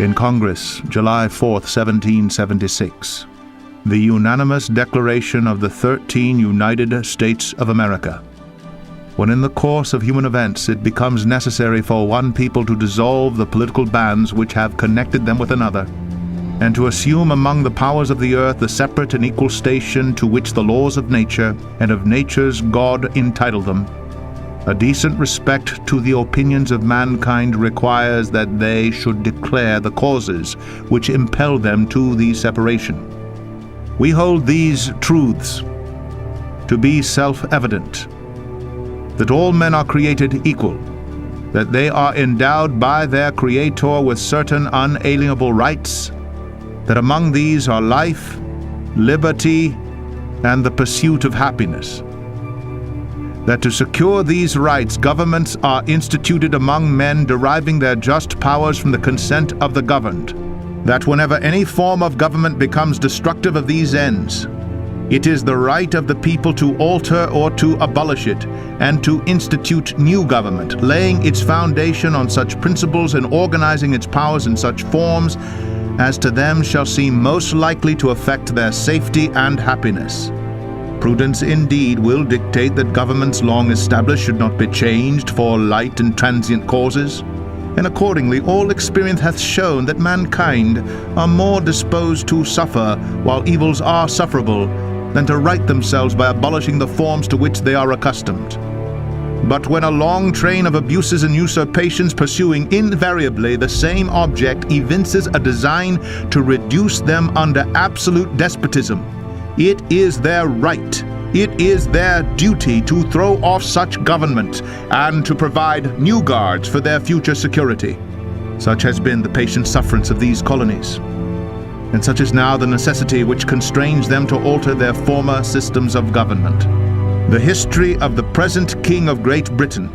In Congress, July 4, 1776, the unanimous declaration of the 13 United States of America. When in the course of human events it becomes necessary for one people to dissolve the political bands which have connected them with another, and to assume among the powers of the earth the separate and equal station to which the laws of nature and of nature's God entitle them, a decent respect to the opinions of mankind requires that they should declare the causes which impel them to the separation. We hold these truths to be self-evident, that all men are created equal, that they are endowed by their Creator with certain unalienable rights, that among these are life, liberty, and the pursuit of happiness. That to secure these rights, governments are instituted among men deriving their just powers from the consent of the governed. That whenever any form of government becomes destructive of these ends, it is the right of the people to alter or to abolish it, and to institute new government, laying its foundation on such principles and organizing its powers in such forms as to them shall seem most likely to affect their safety and happiness. Prudence indeed will dictate that governments long established should not be changed for light and transient causes, and accordingly all experience hath shown that mankind are more disposed to suffer while evils are sufferable than to right themselves by abolishing the forms to which they are accustomed. But when a long train of abuses and usurpations pursuing invariably the same object evinces a design to reduce them under absolute despotism, it is their right, it is their duty to throw off such government and to provide new guards for their future security. Such has been the patient sufferance of these colonies, and such is now the necessity which constrains them to alter their former systems of government. The history of the present King of Great Britain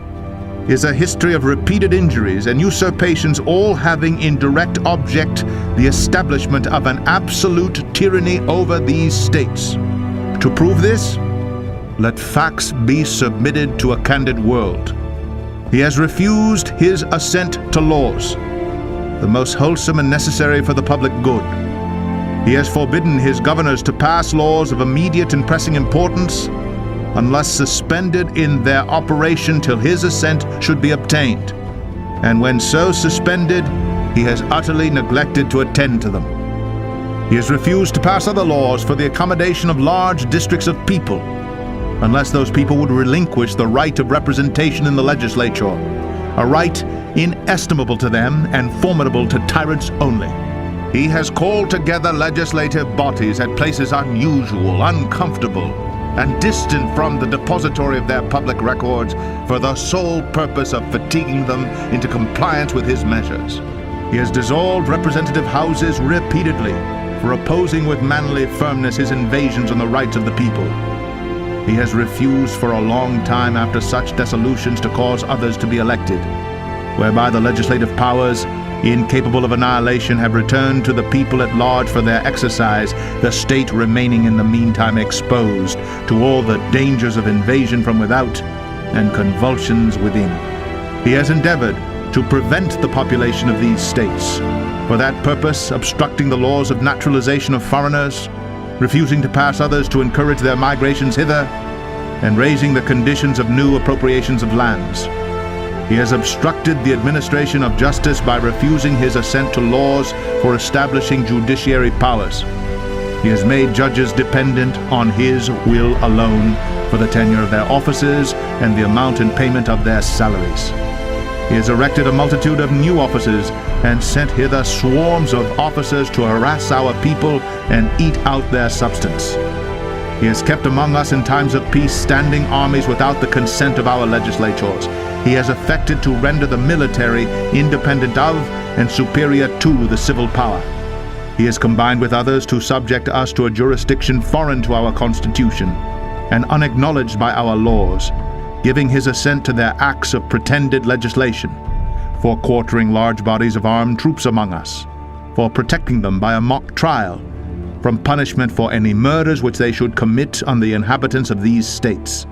is a history of repeated injuries and usurpations, all having in direct object the establishment of an absolute tyranny over these states. To prove this, let facts be submitted to a candid world. He has refused his assent to laws, the most wholesome and necessary for the public good. He has forbidden his governors to pass laws of immediate and pressing importance, unless suspended in their operation till his assent should be obtained. And when so suspended, he has utterly neglected to attend to them. He has refused to pass other laws for the accommodation of large districts of people, unless those people would relinquish the right of representation in the legislature, a right inestimable to them and formidable to tyrants only. He has called together legislative bodies at places unusual, uncomfortable, and distant from the depository of their public records for the sole purpose of fatiguing them into compliance with his measures. He has dissolved representative houses repeatedly for opposing with manly firmness his invasions on the rights of the people. He has refused for a long time after such dissolutions to cause others to be elected, whereby the legislative powers, incapable of annihilation, have returned to the people at large for their exercise, the state remaining in the meantime exposed to all the dangers of invasion from without and convulsions within. He has endeavored to prevent the population of these states, for that purpose obstructing the laws of naturalization of foreigners, refusing to pass others to encourage their migrations hither, and raising the conditions of new appropriations of lands. He has obstructed the administration of justice by refusing his assent to laws for establishing judiciary powers. He has made judges dependent on his will alone for the tenure of their offices and the amount and payment of their salaries. He has erected a multitude of new offices and sent hither swarms of officers to harass our people and eat out their substance. He has kept among us in times of peace standing armies without the consent of our legislatures. He has affected to render the military independent of and superior to the civil power. He has combined with others to subject us to a jurisdiction foreign to our Constitution and unacknowledged by our laws, giving his assent to their acts of pretended legislation, for quartering large bodies of armed troops among us, for protecting them by a mock trial, from punishment for any murders which they should commit on the inhabitants of these states,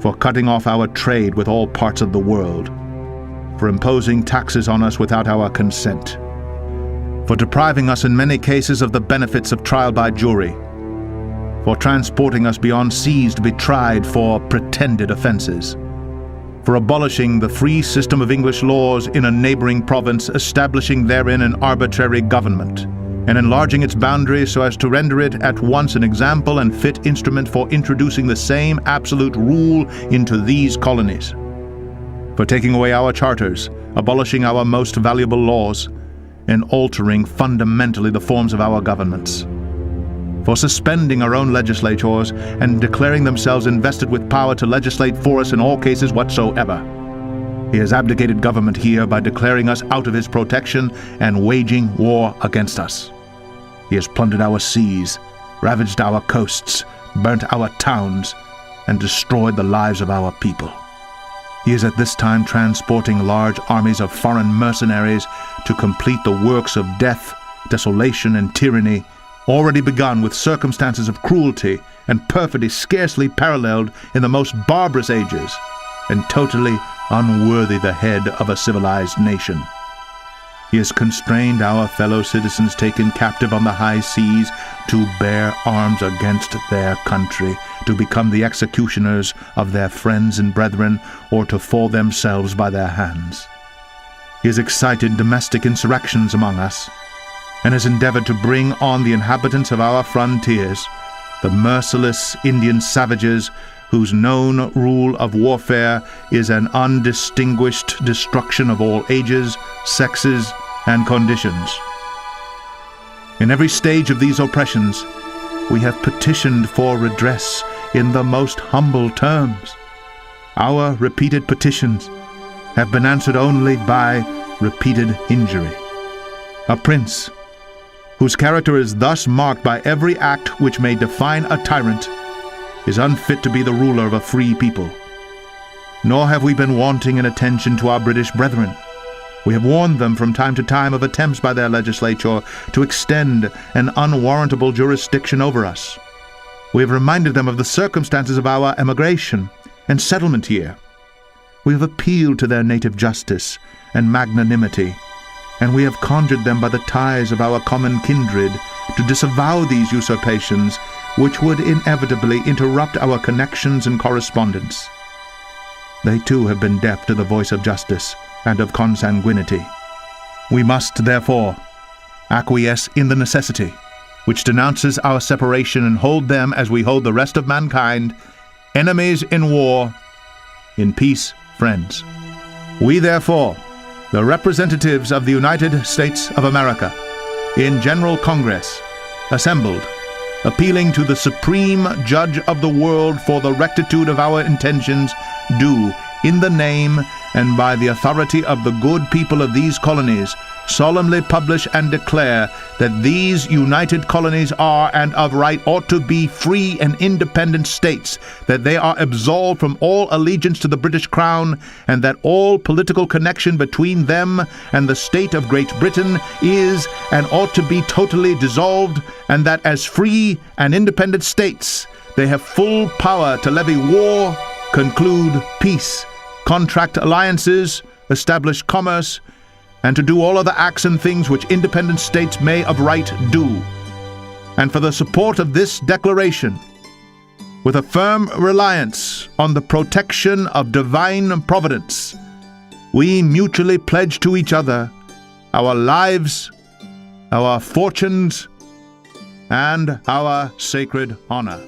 for cutting off our trade with all parts of the world, for imposing taxes on us without our consent, for depriving us in many cases of the benefits of trial by jury, for transporting us beyond seas to be tried for pretended offenses, for abolishing the free system of English laws in a neighboring province, establishing therein an arbitrary government, and enlarging its boundaries so as to render it at once an example and fit instrument for introducing the same absolute rule into these colonies, for taking away our charters, abolishing our most valuable laws, and altering fundamentally the forms of our governments, for suspending our own legislatures and declaring themselves invested with power to legislate for us in all cases whatsoever. He has abdicated government here by declaring us out of his protection and waging war against us. He has plundered our seas, ravaged our coasts, burnt our towns, and destroyed the lives of our people. He is at this time transporting large armies of foreign mercenaries to complete the works of death, desolation, and tyranny, already begun with circumstances of cruelty and perfidy scarcely paralleled in the most barbarous ages, and totally unworthy the head of a civilized nation. He has constrained our fellow citizens taken captive on the high seas to bear arms against their country, to become the executioners of their friends and brethren, or to fall themselves by their hands. He has excited domestic insurrections among us, and has endeavored to bring on the inhabitants of our frontiers, the merciless Indian savages whose known rule of warfare is an undistinguished destruction of all ages, sexes, and conditions. In every stage of these oppressions, we have petitioned for redress in the most humble terms. Our repeated petitions have been answered only by repeated injury. A prince, whose character is thus marked by every act which may define a tyrant, is unfit to be the ruler of a free people. Nor have we been wanting in attention to our British brethren. We have warned them from time to time of attempts by their legislature to extend an unwarrantable jurisdiction over us. We have reminded them of the circumstances of our emigration and settlement here. We have appealed to their native justice and magnanimity, and we have conjured them by the ties of our common kindred to disavow these usurpations, which would inevitably interrupt our connections and correspondence. They too have been deaf to the voice of justice and of consanguinity. We must, therefore, acquiesce in the necessity which denounces our separation and hold them, as we hold the rest of mankind, enemies in war, in peace friends. We, therefore, the representatives of the United States of America, in General Congress, assembled, appealing to the Supreme Judge of the world for the rectitude of our intentions, do, in the name and by the authority of the good people of these colonies, solemnly publish and declare that these united colonies are and of right ought to be free and independent states, that they are absolved from all allegiance to the British Crown, and that all political connection between them and the state of Great Britain is and ought to be totally dissolved, and that as free and independent states they have full power to levy war, conclude peace, contract alliances, establish commerce, and to do all other acts and things which independent states may of right do. And for the support of this declaration, with a firm reliance on the protection of divine providence, we mutually pledge to each other our lives, our fortunes, and our sacred honor.